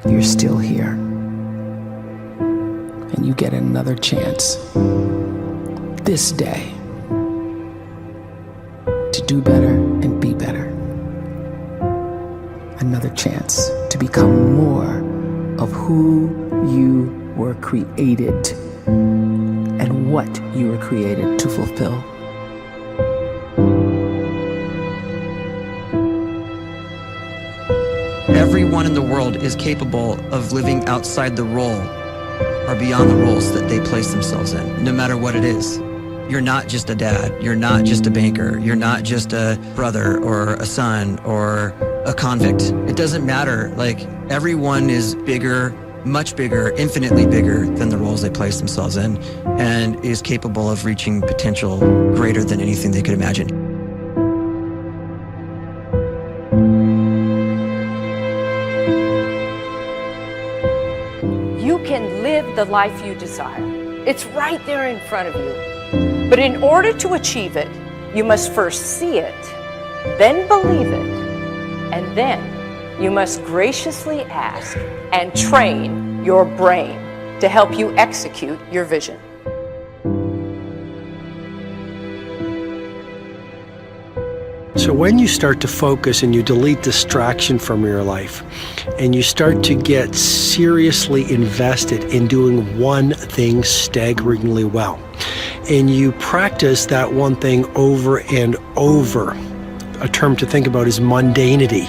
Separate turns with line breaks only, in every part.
you're still here. And you get another chance this day to do better and be better. Another chance to become more of who you were created and what you were created to fulfill.
Everyone in the world is capable of living outside the role or beyond the roles that they place themselves in, no matter what it is. You're not just a dad, you're not just a banker, you're not just a brother or a son or a convict. It doesn't matter. Like, everyone is bigger, much bigger, infinitely bigger than the roles they place themselves in, and is capable of reaching potential greater than anything they could imagine.
You can live the life you desire. It's right there in front of you. But in order to achieve it, you must first see it, then believe it, and then you must graciously ask and train your brain to help you execute your vision.
So when you start to focus and you delete distraction from your life, and you start to get seriously invested in doing one thing staggeringly well, and you practice that one thing over and over, a term to think about is mundanity.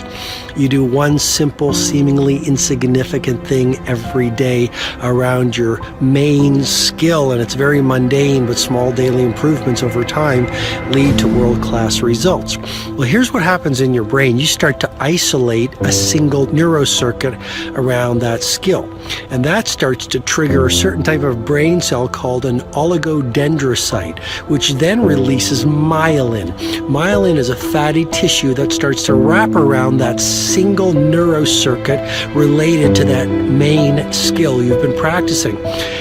You do one simple, seemingly insignificant thing every day around your main skill, and it's very mundane, but small daily improvements over time lead to world-class results. Well, here's what happens in your brain. You start to isolate a single neurocircuit around that skill, and that starts to trigger a certain type of brain cell called an oligodendrocyte, which then releases myelin. Myelin is a fatty tissue that starts to wrap around that single neurocircuit related to that main skill you've been practicing.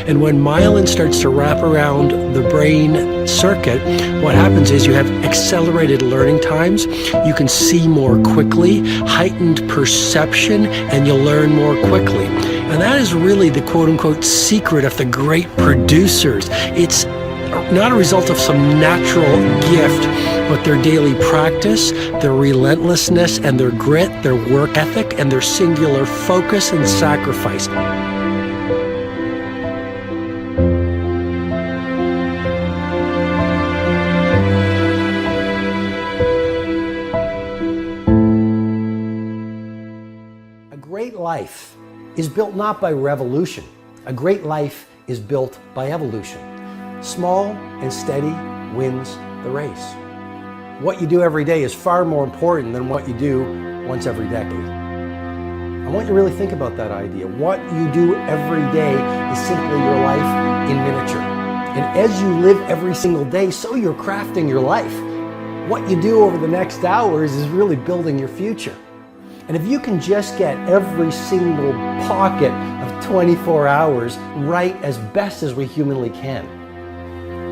And when myelin starts to wrap around the brain circuit, what happens is you have accelerated learning times, you can see more quickly, heightened perception, and you'll learn more quickly. And that is really the quote-unquote secret of the great producers. It's not a result of some natural gift, but their daily practice, their relentlessness and their grit, their work ethic, and their singular focus and sacrifice. A great life is built not by revolution. A great life is built by evolution. Small and steady wins the race. What you do every day is far more important than what you do once every decade. I want you to really think about that idea. What you do every day is simply your life in miniature. And as you live every single day, so you're crafting your life. What you do over the next hours is really building your future. And if you can just get every single pocket of 24 hours right as best as we humanly can,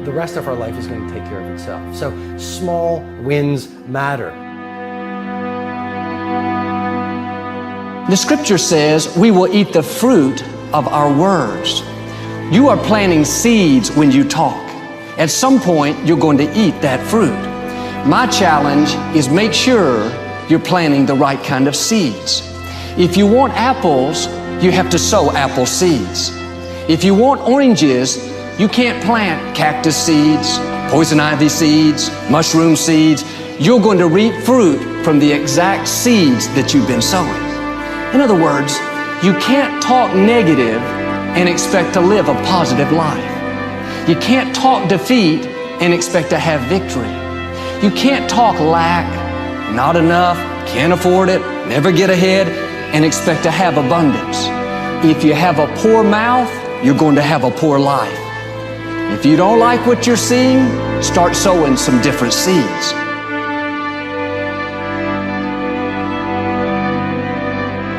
the rest of our life is going to take care of itself. So small wins matter.
The scripture says we will eat the fruit of our words. You are planting seeds when you talk. At some point, you're going to eat that fruit. My challenge is make sure you're planting the right kind of seeds. If you want apples, you have to sow apple seeds. If you want oranges, you can't plant cactus seeds, poison ivy seeds, mushroom seeds. You're going to reap fruit from the exact seeds that you've been sowing. In other words, you can't talk negative and expect to live a positive life. You can't talk defeat and expect to have victory. You can't talk lack, not enough, can't afford it, never get ahead, and expect to have abundance. If you have a poor mouth, you're going to have a poor life. If you don't like what you're seeing, start sowing some different seeds.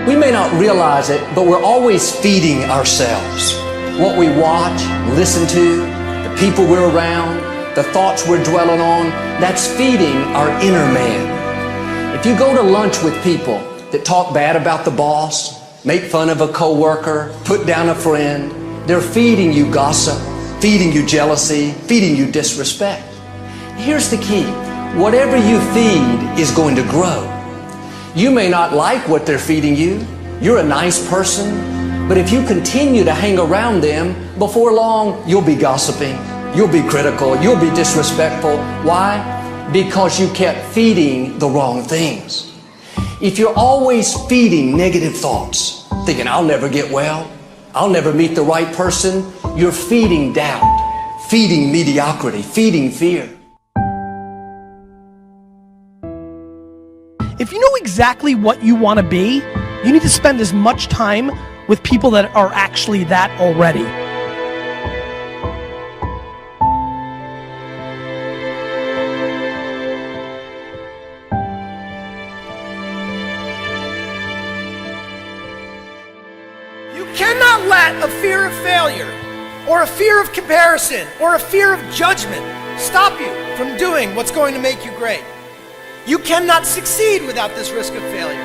We may not realize it, but we're always feeding ourselves. What we watch, listen to, the people we're around, the thoughts we're dwelling on, that's feeding our inner man. If you go to lunch with people that talk bad about the boss, make fun of a coworker, put down a friend. They're feeding you gossip, feeding you jealousy, feeding you disrespect. Here's the key. Whatever you feed is going to grow. You may not like what they're feeding you. You're a nice person, but if you continue to hang around them, before long, you'll be gossiping, you'll be critical, you'll be disrespectful. Why? Because you kept feeding the wrong things. If you're always feeding negative thoughts, thinking, I'll never get well, I'll never meet the right person, you're feeding doubt, feeding mediocrity, feeding fear.
If you know exactly what you want to be, you need to spend as much time with people that are actually that already. You cannot let a fear of failure, or a fear of comparison, or a fear of judgment stop you from doing what's going to make you great. You cannot succeed without this risk of failure.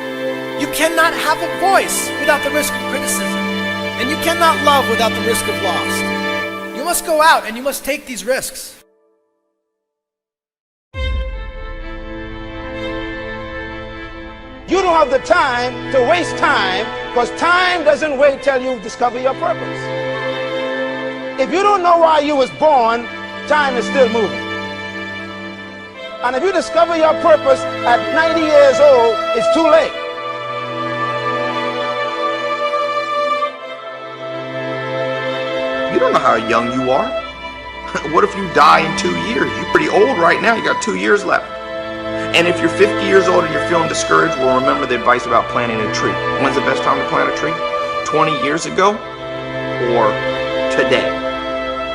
You cannot have a voice without the risk of criticism. And you cannot love without the risk of loss. You must go out and you must take these risks.
You don't have the time to waste time, because time doesn't wait till you discover your purpose. If you don't know why you was born, time is still moving. And if you discover your purpose at 90 years old, it's too late.
You don't know how young you are. What if you die in 2 years? You're pretty old right now. You got 2 years left. And if you're 50 years old and you're feeling discouraged, well, remember the advice about planting a tree. When's the best time to plant a tree? 20 years ago or today?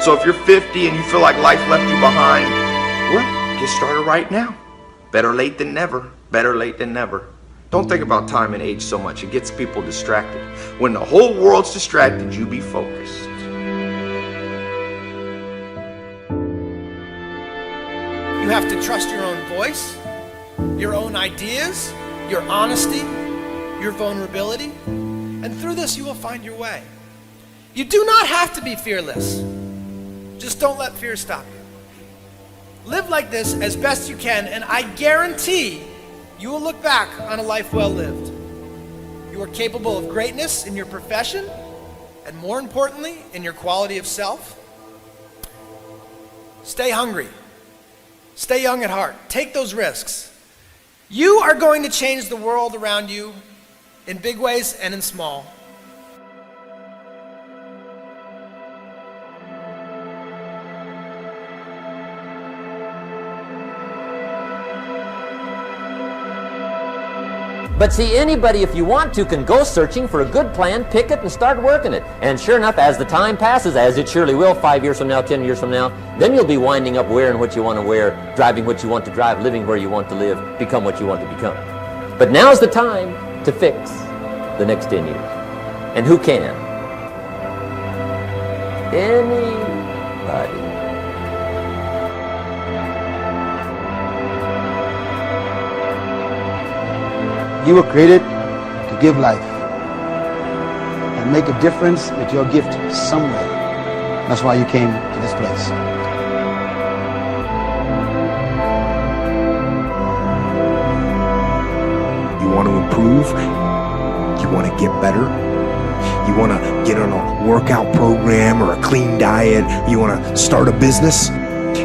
So if you're 50 and you feel like life left you behind, well, get started right now. Better late than never. Better late than never. Don't think about time and age so much. It gets people distracted. When the whole world's distracted, you be focused.
You have to trust your own voice, your own ideas, your honesty, your vulnerability, and through this you will find your way. You do not have to be fearless. Just don't let fear stop you. Live like this as best you can, and I guarantee you will look back on a life well lived. You are capable of greatness in your profession, and more importantly, in your quality of self. Stay hungry. Stay young at heart. Take those risks. You are going to change the world around you in big ways and in small.
But see, anybody, if you want to, can go searching for a good plan, pick it, and start working it. And sure enough, as the time passes, as it surely will 5 years from now, 10 years from now, then you'll be winding up wearing what you want to wear, driving what you want to drive, living where you want to live, become what you want to become. But now's the time to fix the next 10 years. And who can? Anybody.
You were created to give life and make a difference with your gift somewhere. That's why you came to this place.
You want to improve? You want to get better? You want to get on a workout program or a clean diet? You want to start a business?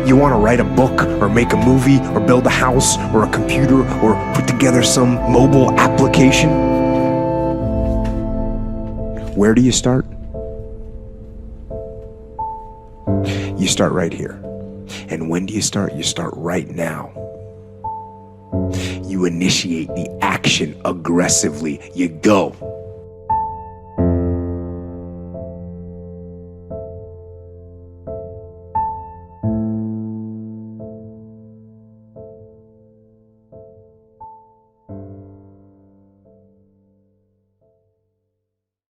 You want to write a book or make a movie or build a house or a computer or put together some mobile application? Where do you start? You start right here. And when do you start? You start right now. You initiate the action aggressively. You go.